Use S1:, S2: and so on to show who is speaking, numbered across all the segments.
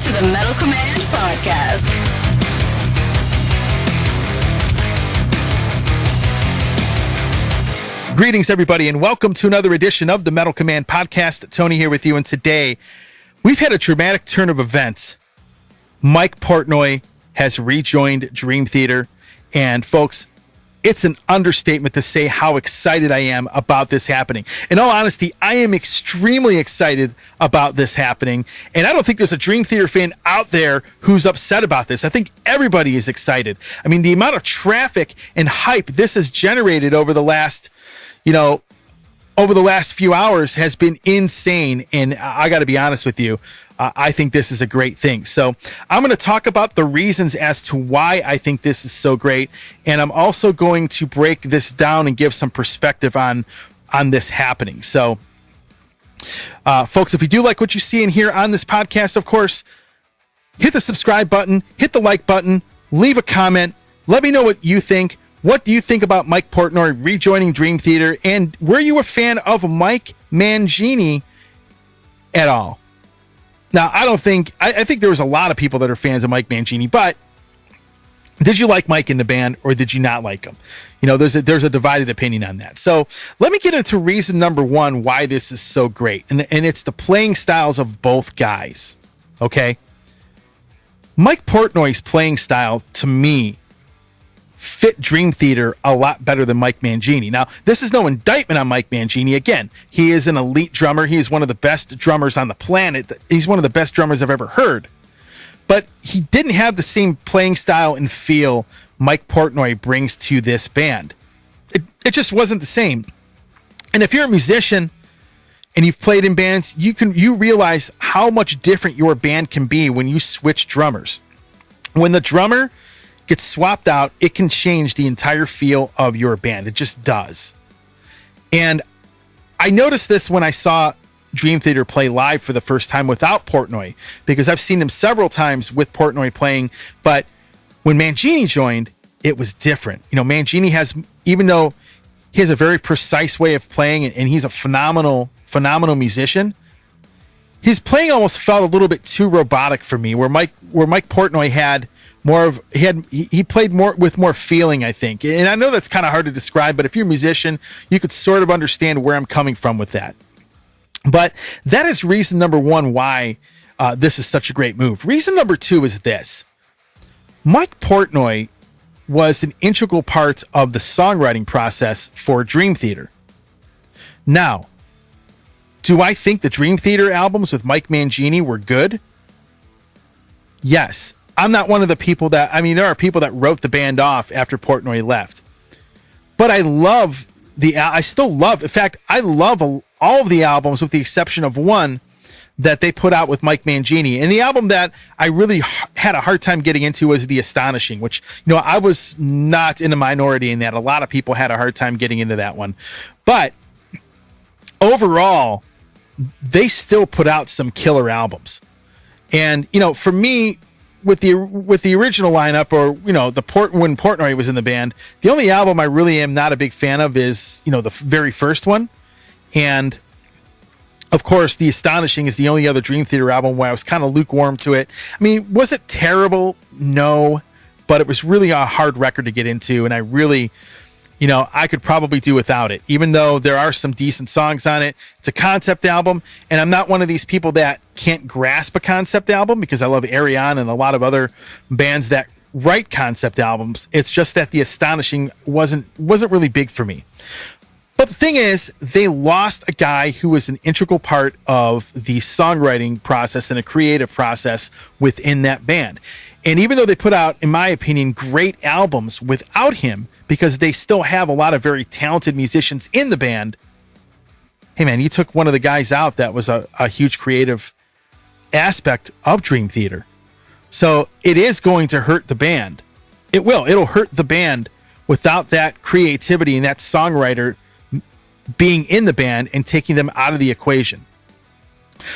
S1: to the Metal Command Podcast.
S2: Greetings, everybody, and welcome to another edition of the Metal Command Podcast. Tony here with you, and today we've had a dramatic turn of events. Mike Portnoy has rejoined Dream Theater, and folks, it's an understatement to say how excited I am about this happening. In all honesty, I am extremely excited about this happening, and I don't think there's a Dream Theater fan out there who's upset about this. I think everybody is excited. I mean, the amount of traffic and hype this has generated over the last few hours has been insane. And I got to be honest with you, I think this is a great thing. So I'm going to talk about the reasons as to why I think this is so great. And I'm also going to break this down and give some perspective on this happening. So, folks, if you do like what you see and hear on this podcast, of course, hit the subscribe button, hit the like button, leave a comment. Let me know what you think. What do you think about Mike Portnoy rejoining Dream Theater? And were you a fan of Mike Mangini at all? Now, I think there was a lot of people that are fans of Mike Mangini, but did you like Mike in the band or did you not like him? You know, there's a divided opinion on that. So let me get into reason number one why this is so great. And it's the playing styles of both guys. Okay. Mike Portnoy's playing style, to me, fit Dream Theater a lot better than Mike Mangini. Now, this is no indictment on Mike Mangini. Again, he is an elite drummer. He is one of the best drummers on the planet. He's one of the best drummers I've ever heard. But he didn't have the same playing style and feel Mike Portnoy brings to this band. It just wasn't the same. And if you're a musician and you've played in bands, you realize how much different your band can be when you switch drummers. When the drummer gets swapped out, it can change the entire feel of your band. It just does. And I noticed this when I saw Dream Theater play live for the first time without Portnoy, because I've seen them several times with Portnoy playing, but when Mangini joined, it was different. You know, Mangini even though he has a very precise way of playing and he's a phenomenal musician, his playing almost felt a little bit too robotic for me, where Mike Portnoy had he played more with more feeling, I think. And I know that's kind of hard to describe, but if you're a musician, you could sort of understand where I'm coming from with that. But that is reason number one why this is such a great move. Reason number two is this. Mike Portnoy was an integral part of the songwriting process for Dream Theater. Now, do I think the Dream Theater albums with Mike Mangini were good? Yes. I'm not one of the people there are people that wrote the band off after Portnoy left. But I still love all of the albums with the exception of one that they put out with Mike Mangini. And the album that I really had a hard time getting into was The Astonishing, which, you know, I was not in a minority in that. A lot of people had a hard time getting into that one. But overall, they still put out some killer albums. And, you know, for me, with the original lineup, or, you know, when Portnoy was in the band, the only album I really am not a big fan of is, you know, the very first one. And of course, The Astonishing is the only other Dream Theater album where I was kind of lukewarm to it. I mean, was it terrible? No, but it was really a hard record to get into, and I really, you know, I could probably do without it, even though there are some decent songs on it. It's a concept album, and I'm not one of these people that can't grasp a concept album, because I love Ariane and a lot of other bands that write concept albums. It's just that The Astonishing wasn't really big for me. But the thing is, they lost a guy who was an integral part of the songwriting process and a creative process within that band. And even though they put out, in my opinion, great albums without him, because they still have a lot of very talented musicians in the band, hey man, you took one of the guys out that was a huge creative aspect of Dream Theater. So it is going to hurt the band. It will. It'll hurt the band without that creativity and that songwriter being in the band and taking them out of the equation.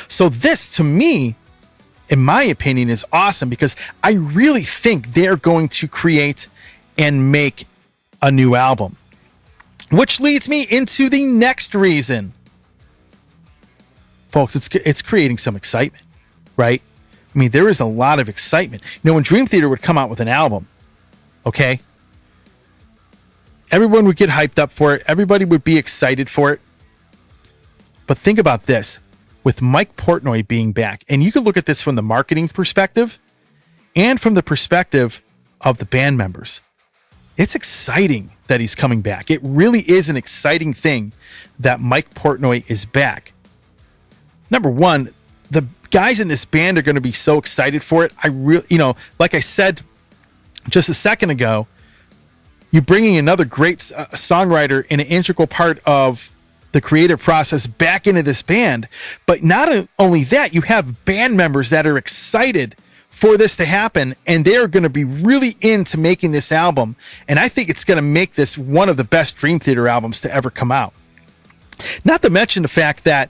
S2: So this, to me, in my opinion, is awesome, because I really think they're going to create and make a new album. Which leads me into the next reason. Folks, it's creating some excitement, right? I mean, there is a lot of excitement. When Dream Theater would come out with an album, okay, everyone would get hyped up for it. Everybody would be excited for it. But think about this, with Mike Portnoy being back, and you can look at this from the marketing perspective and from the perspective of the band members. It's exciting that he's coming back. It really is an exciting thing that Mike Portnoy is back. Number one, the guys in this band are going to be so excited for it. I really, like I said just a second ago, you're bringing another great songwriter and an integral part of the creative process back into this band. But not only that, you have band members that are excited for this to happen, and they're going to be really into making this album. And I think it's going to make this one of the best Dream Theater albums to ever come out. Not to mention the fact that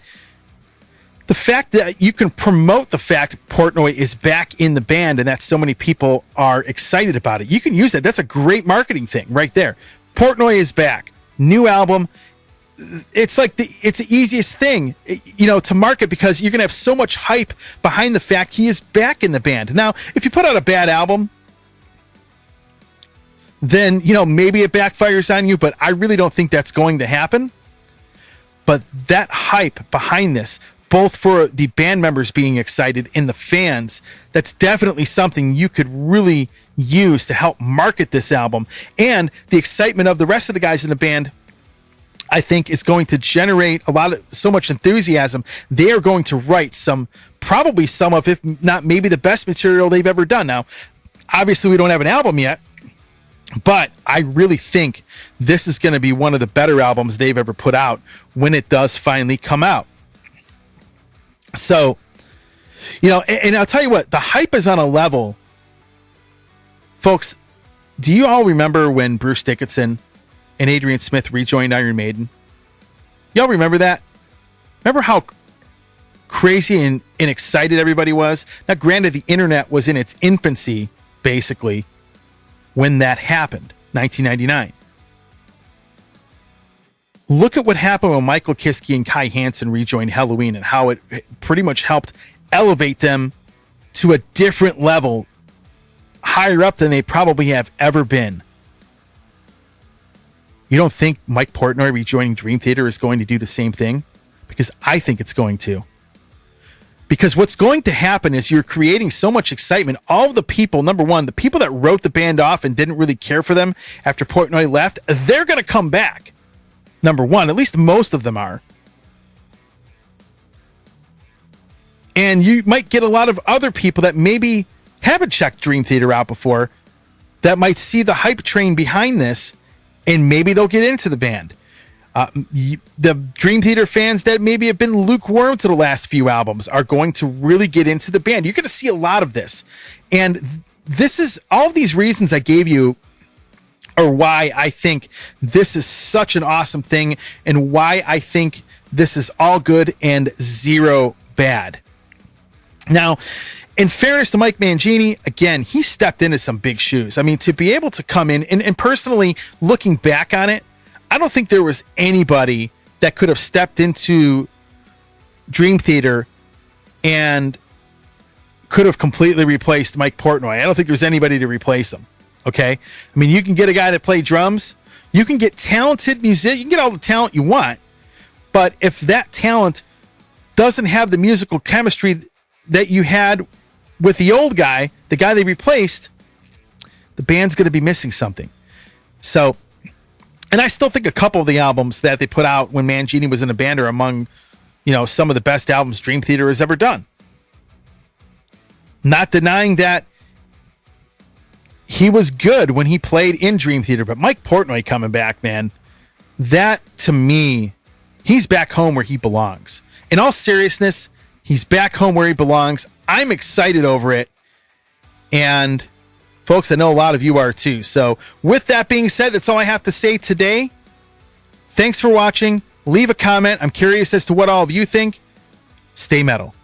S2: you can promote the fact Portnoy is back in the band and that so many people are excited about it. You can use that. That's a great marketing thing right there. Portnoy is back. New album. It's like it's the easiest thing, to market, because you're going to have so much hype behind the fact he is back in the band. Now, if you put out a bad album, then, maybe it backfires on you, but I really don't think that's going to happen. But that hype behind this, both for the band members being excited and the fans, that's definitely something you could really use to help market this album. And the excitement of the rest of the guys in the band, I think, is going to generate so much enthusiasm. They are going to write probably some of, if not maybe the best material they've ever done. Now, obviously we don't have an album yet, but I really think this is going to be one of the better albums they've ever put out when it does finally come out. So, and I'll tell you what, the hype is on a level. Folks, do you all remember when Bruce Dickinson and Adrian Smith rejoined Iron Maiden? Y'all remember that? Remember how crazy and excited everybody was? Now, granted, the internet was in its infancy, basically, when that happened, 1999. Look at what happened when Michael Kiske and Kai Hansen rejoined Helloween and how it pretty much helped elevate them to a different level, higher up than they probably have ever been. You don't think Mike Portnoy rejoining Dream Theater is going to do the same thing? Because I think it's going to. Because what's going to happen is you're creating so much excitement. All of the people, number one, the people that wrote the band off and didn't really care for them after Portnoy left, they're going to come back. Number one, at least most of them are. And you might get a lot of other people that maybe haven't checked Dream Theater out before that might see the hype train behind this, and maybe they'll get into the band. The Dream Theater fans that maybe have been lukewarm to the last few albums are going to really get into the band. You're going to see a lot of this. And this is all of these reasons I gave you are why I think this is such an awesome thing and why I think this is all good and zero bad. Now, in fairness to Mike Mangini, again, he stepped into some big shoes. I mean, to be able to come in and personally looking back on it, I don't think there was anybody that could have stepped into Dream Theater and could have completely replaced Mike Portnoy. I don't think there's anybody to replace him. Okay. I mean, you can get a guy that play drums, you can get talented music, you can get all the talent you want, but if that talent doesn't have the musical chemistry that you had with the old guy, the guy they replaced, the band's going to be missing something. So, and I still think a couple of the albums that they put out when Mangini was in the band are among, some of the best albums Dream Theater has ever done. Not denying that he was good when he played in Dream Theater, but Mike Portnoy coming back, man, that to me, he's back home where he belongs. In all seriousness, he's back home where he belongs. I'm excited over it. And folks, I know a lot of you are too. So with that being said, that's all I have to say today. Thanks for watching. Leave a comment. I'm curious as to what all of you think. Stay metal.